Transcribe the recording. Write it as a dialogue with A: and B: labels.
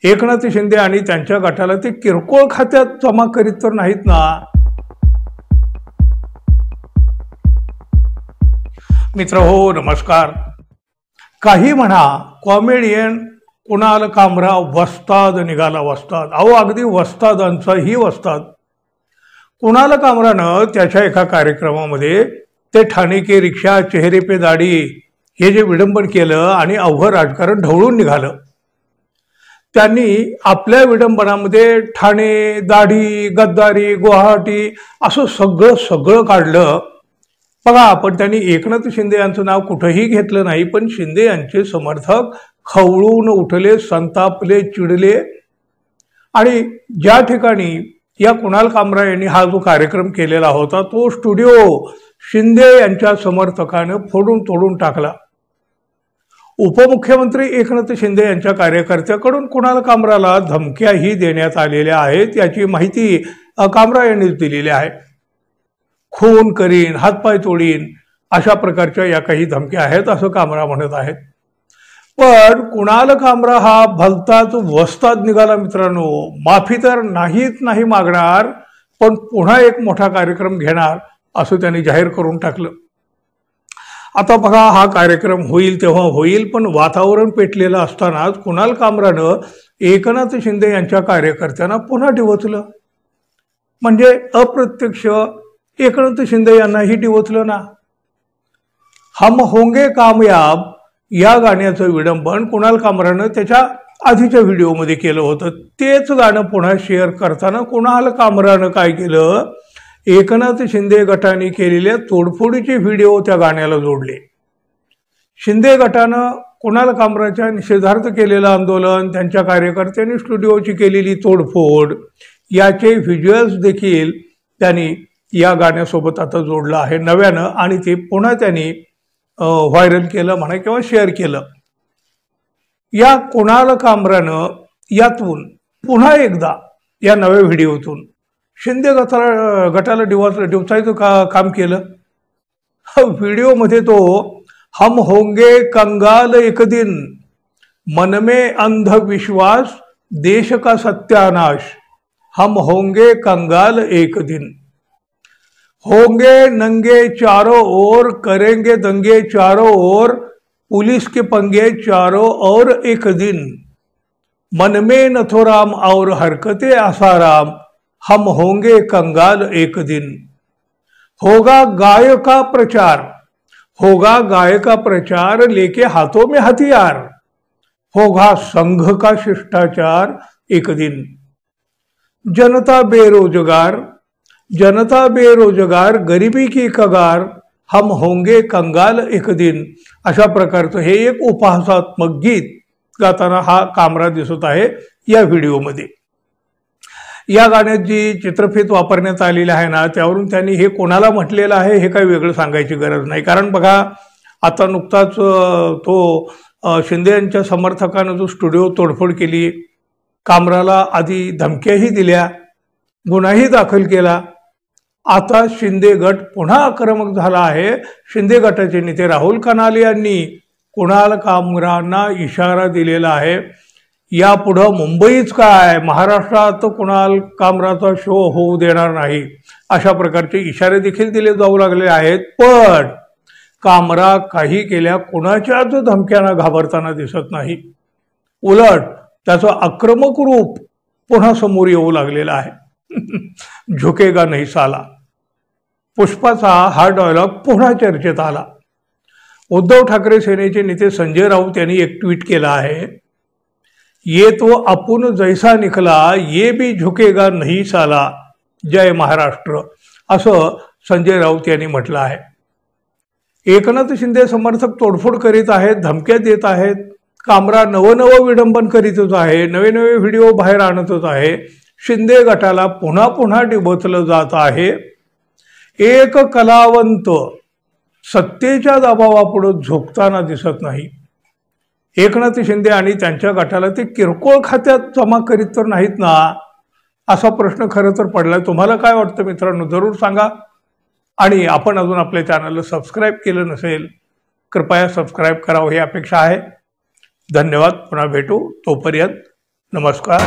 A: एकनाथ शिंदे आणि त्यांच्या गटाला ते किरकोळ खात्यात जमा करीत तर नाहीत ना। मित्र हो, नमस्कार। काही म्हणा, कॉमेडियन कुणाल कामरा वस्ताद निघाला, वस्ताद। अहो, अगदी वस्तादांचाही वस्ताद। कुणाल कामरानं त्याच्या एका कार्यक्रमामध्ये ते ठाणे के रिक्षा, चेहरे पे दाढी हे जे विडंबन केलं आणि अवघं राजकारण ढवळून निघालं। त्यांनी आपल्या विडंबनामध्ये ठाणे, दाढी, गद्दारी, गुवाहाटी असं सगळं काढलं। बघा, पण त्यांनी एकनाथ शिंदे यांचं नाव कुठेही घेतलं नाही, पण शिंदे यांचे समर्थक खवळून उठले, संतापले, चिडले। आणि ज्या ठिकाणी या कुणाल कामरा यांनी हा जो कार्यक्रम केलेला होता तो स्टुडिओ शिंदे यांच्या समर्थकानं फोडून तोडून टाकला। उपमुख्यमंत्री एकनाथ शिंदे यांच्या कार्यकर्त्याकडून कुणाल कामराला धमक्याही देण्यात आलेल्या आहेत, याची माहिती कामरा यांनीच दिलेली आहे। खून करीन, हातपाय तोडीन अशा प्रकारच्या या काही धमक्या आहेत असं कामरा म्हणत आहेत। पण कुणाल कामरा हा भलताच वस्ताद निघाला मित्रांनो। माफी तर नाही मागणार, पण पुन्हा एक मोठा कार्यक्रम घेणार असं त्यांनी जाहीर करून टाकलं। आता बघा, हा कार्यक्रम होईल तेव्हा होईल, पण वातावरण पेटलेलं असतानाच कुणाल कामरानं एकनाथ शिंदे यांच्या कार्यकर्त्यांना पुन्हा डिवचलं। म्हणजे अप्रत्यक्ष एकनाथ शिंदे यांनाही डिवचलं ना। हम होंगे कामयाब या गाण्याचं विडंबन कुणाल कामरानं त्याच्या आधीच्या व्हिडिओमध्ये केलं होतं। तेच गाणं पुन्हा शेअर करताना कुणाल कामरानं काय केलं, एकनाथ शिंदे गटाने केलेल्या तोडफोडीचे व्हिडिओ त्या गाण्याला जोडले। शिंदे गटानं कुणाल कामराच्या निषेधार्थ केलेलं आंदोलन, त्यांच्या कार्यकर्त्यांनी स्टुडिओची केलेली तोडफोड याचे व्हिज्युअल्स देखील त्यांनी या गाण्यासोबत आता जोडलं आहे नव्यानं, आणि ते पुन्हा त्यांनी व्हायरल केलं म्हणा किंवा शेअर केलं। या कुणाल कामरानं यातून पुन्हा एकदा या नव्या व्हिडिओतून शिंदे गटाला डिवचायचं काम केलं। व्हिडिओमध्ये तो हम होंगे कंगाल एक दिन, मन में अंधविश्वास, देश का सत्यानाश, हम होंगे कंगाल एक दिन, होंगे नंगे चारों ओर, करेंगे दंगे चारों ओर, पुलिस के पंगे चारों ओर एक दिन, मन में नथुराम और हरकते आसाराम, हम होंगे कंगाल एक दिन, होगा गाय का प्रचार, होगा गाय का प्रचार लेके हाथों में हथियार, होगा संघ का शिष्टाचार एक दिन, जनता बेरोजगार, गरीबी की कगार, हम होंगे कंगाल एक दिन। अशा प्रकारचं हे एक उपहासात्मक गीत गाताना हा कामरा दिसत आहे या व्हिडिओमध्ये। या गाण्यात जी चित्रफित वापरण्यात आलेली आहे ना, त्यावरून त्यांनी हे कोणाला म्हटलेलं आहे हे काही वेगळं सांगायची गरज नाही। कारण बघा, आता नुकताच तो शिंदे यांच्या समर्थकानं जो स्टुडिओ तोडफोड केली, कामराला आधी धमक्याही दिल्या, गुन्हाही दाखल केला। आता शिंदे गट पुन्हा आक्रमक झाला आहे। शिंदे गटाचे नेते राहुल कनाले यांनी कुणाल कामरांना इशारा दिलेला आहे, यापुढं मुंबईच काय, महाराष्ट्रात कुणाल कामराचा शो होऊ देणार नाही अशा प्रकारचे इशारे देखील दिले जाऊ लागले आहेत। पण कामरा काही केल्या कुणाच्याच धमक्यांना घाबरताना दिसत नाही, उलट त्याचं आक्रमक रूप पुन्हा समोर येऊ लागलेलं आहे। झुकेगा नहीं साला, पुष्पाचा हा डायलॉग पुन्हा चर्चेत आला। उद्धव ठाकरे सेनेचे नेते संजय राऊत यांनी एक ट्विट केला आहे, ये तो अपुन जैसा निकला, ये भी झुकेगा नहीं साला, जय महाराष्ट्र असं संजय राऊत यांनी म्हटलं आहे। एकनाथ शिंदे समर्थक तोडफोड करीत आहेत, धमक्या देत आहेत, कामरा नवं विडंबन करीतच आहे, नवे व्हिडिओ बाहेर आणतच आहे, शिंदे गटाला पुन्हा डिवचलं जात आहे। एक कलावंत सत्तेच्या दबावापुढे झोकताना दिसत नाही। एकनाथ शिंदे आणि त्यांच्या गटाला ते किरकोळ खात्यात जमा करीत तर नाहीत ना, असा प्रश्न खरं तर पडलाय। तुम्हाला काय वाटतं मित्रांनो, जरूर सांगा। आणि आपण अजून आपल्या चॅनलला सबस्क्राईब केलं नसेल, कृपया सबस्क्राईब करावं ही अपेक्षा आहे। धन्यवाद, पुन्हा भेटू, तोपर्यंत नमस्कार.